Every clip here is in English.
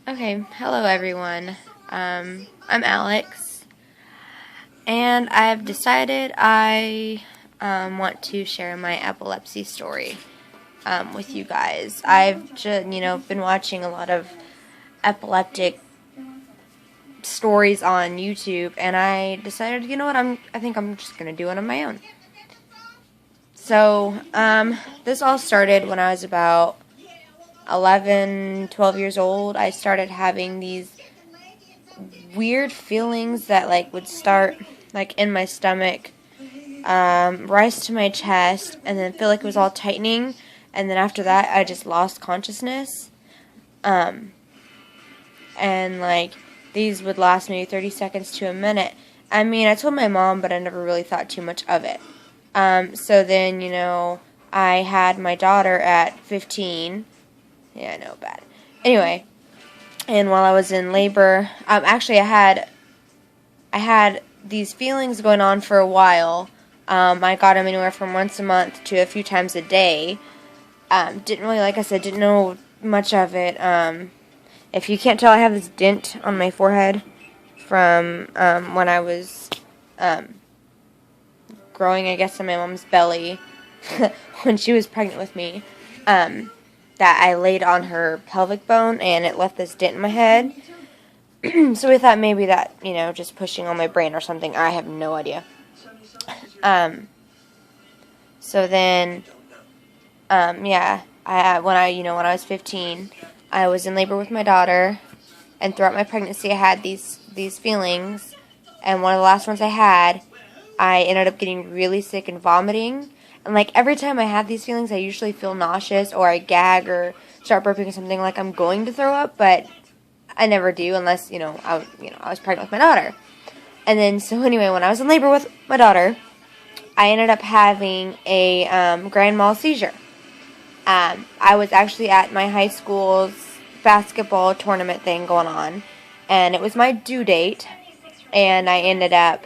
Okay, hello everyone. I'm Alex, and I've decided I want to share my epilepsy story with you guys. I've just, been watching a lot of epileptic stories on YouTube, and I decided, you know what, I think I'm just gonna do it on my own. So, this all started when I was about 11, 12 years old. I started having these weird feelings that would start in my stomach, rise to my chest, and then feel like it was all tightening, and then after that I just lost consciousness. And these would last maybe 30 seconds to a minute. I mean, I told my mom, but I never really thought too much of it. So then, I had my daughter at 15. Yeah, I know, bad. Anyway, and while I was in labor, actually I had these feelings going on for a while. I got them anywhere from once a month to a few times a day. Didn't really, like I said, didn't know much of it. If you can't tell, I have this dent on my forehead from when I was growing, I guess, in my mom's belly when she was pregnant with me. That I laid on her pelvic bone, and it left this dent in my head. So we thought maybe that, just pushing on my brain or something. I have no idea. So then, yeah, when I was 15, I was in labor with my daughter, and throughout my pregnancy, I had these feelings, and one of the last ones I had, I ended up getting really sick and vomiting. And every time I have these feelings, I usually feel nauseous, or I gag or start burping or something like I'm going to throw up, but I never do unless, I was pregnant with my daughter. And then, so anyway, when I was in labor with my daughter, I ended up having a grand mal seizure. I was actually at my high school's basketball tournament thing going on, and it was my due date, and I ended up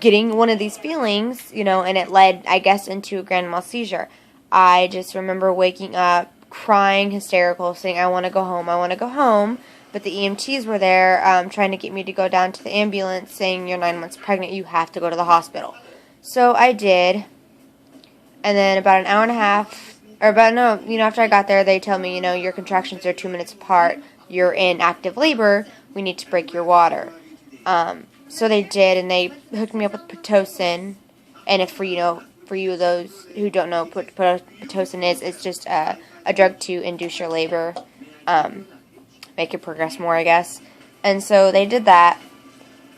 getting one of these feelings, and it led, I guess, into a grand mal seizure. I just remember waking up, crying, hysterical, saying, I want to go home, I want to go home. But the EMTs were there trying to get me to go down to the ambulance, saying, you're 9 months pregnant, you have to go to the hospital. So I did. And then about an hour and a half, after I got there, they tell me, your contractions are 2 minutes apart, you're in active labor, we need to break your water. So they did, and they hooked me up with Pitocin. And for you those who don't know what Pitocin is, it's just a drug to induce your labor, make it progress more, I guess. And so they did that,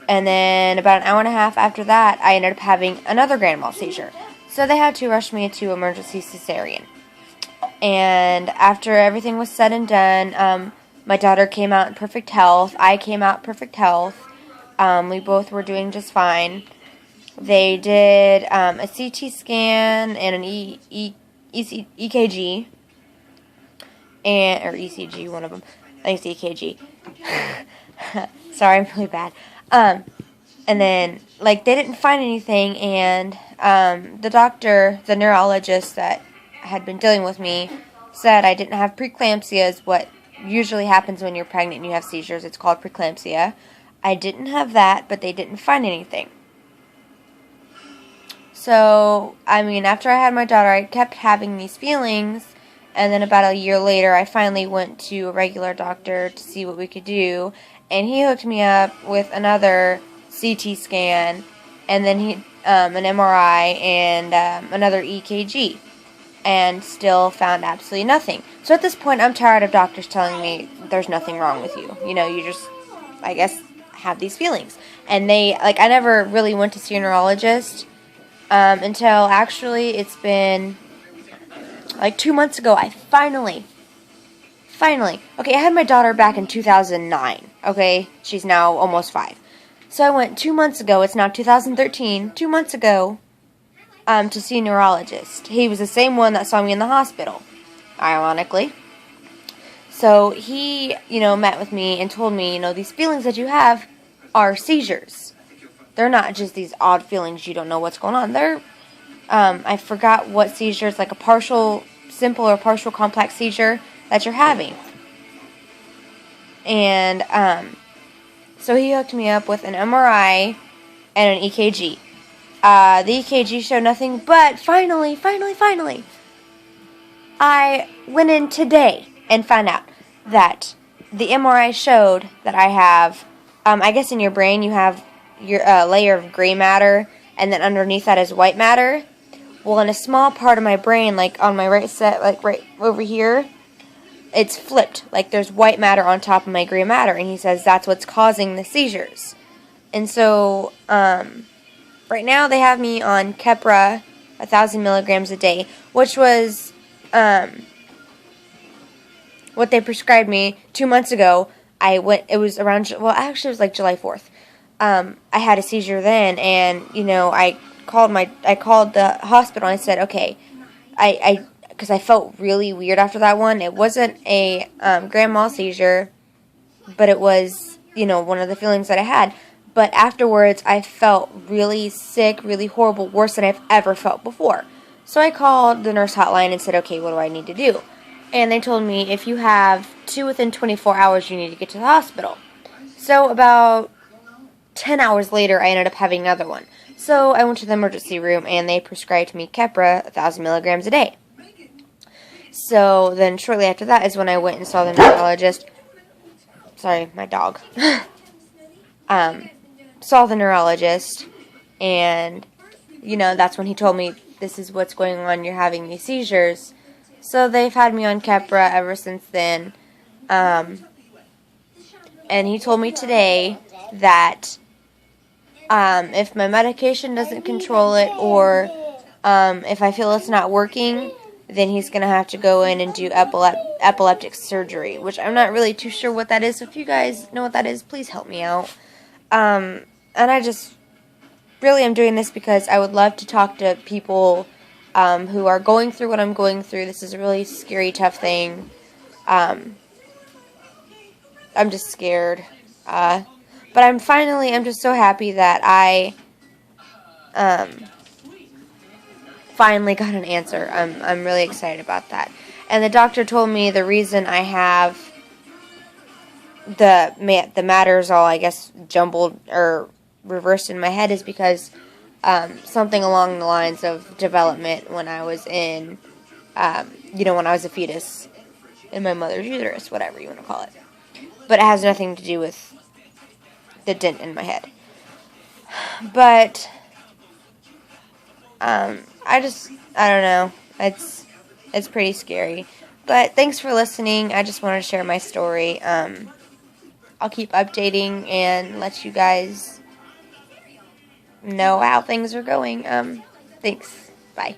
and then about an hour and a half after that, I ended up having another grand mal seizure. So they had to rush me to emergency cesarean. And after everything was said and done, my daughter came out in perfect health. I came out perfect health. We both were doing just fine. They did a CT scan and an EKG, or ECG, one of them. I think it's EKG. Sorry, I'm really bad. And then, they didn't find anything, and the doctor, the neurologist that had been dealing with me, said I didn't have preeclampsia, is what usually happens when you're pregnant and you have seizures. It's called preeclampsia. I didn't have that, but they didn't find anything. So, after I had my daughter, I kept having these feelings, and then about a year later, I finally went to a regular doctor to see what we could do, and he hooked me up with another CT scan, and then an MRI, and another EKG, and still found absolutely nothing. So at this point, I'm tired of doctors telling me there's nothing wrong with you. You just, I guess, have these feelings. And I never really went to see a neurologist until actually it's been 2 months ago. I finally, okay, I had my daughter back in 2009, okay? She's now almost 5. So I went 2 months ago, it's now 2013, 2 months ago, to see a neurologist. He was the same one that saw me in the hospital, ironically. So he, met with me and told me, these feelings that you have are seizures. They're not just these odd feelings you don't know what's going on. They're, I forgot what seizures, like a partial, simple or partial complex seizure that you're having. And so he hooked me up with an MRI and an EKG. The EKG showed nothing, but finally, I went in today and found out that the MRI showed that I have, I guess in your brain you have your layer of gray matter, and then underneath that is white matter. Well, in a small part of my brain, like on my right side, like right over here, it's flipped. Like there's white matter on top of my gray matter, and he says that's what's causing the seizures. And so, right now they have me on Keppra, 1,000 milligrams a day, which was what they prescribed me 2 months ago. It was around, well, actually it was like July 4th. I had a seizure then, and, I called the hospital and I said, okay, because I felt really weird after that one. It wasn't a grand mal seizure, but it was, one of the feelings that I had. But afterwards, I felt really sick, really horrible, worse than I've ever felt before. So I called the nurse hotline and said, okay, what do I need to do? And they told me if you have 2 within 24 hours, you need to get to the hospital. So about 10 hours later, I ended up having another one. So I went to the emergency room, and they prescribed me Keppra, 1,000 milligrams a day. So then shortly after that is when I went and saw the neurologist. Sorry, my dog. Saw the neurologist, and, that's when he told me, this is what's going on, you're having these seizures. So they've had me on Keppra ever since then. And he told me today that if my medication doesn't control it, or if I feel it's not working, then he's going to have to go in and do epileptic surgery, which I'm not really too sure what that is. So if you guys know what that is, please help me out. And I just really am doing this because I would love to talk to people who are going through what I'm going through. This is a really scary, tough thing. I'm just scared. But I'm just so happy that I finally got an answer. I'm really excited about that. And the doctor told me the reason I have the matters all, I guess, jumbled or reversed in my head is because something along the lines of development when I was when I was a fetus in my mother's uterus, whatever you want to call it. But it has nothing to do with the dent in my head. But I don't know. It's pretty scary. But thanks for listening. I just wanted to share my story. I'll keep updating and let you guys know how things are going. Thanks. Bye.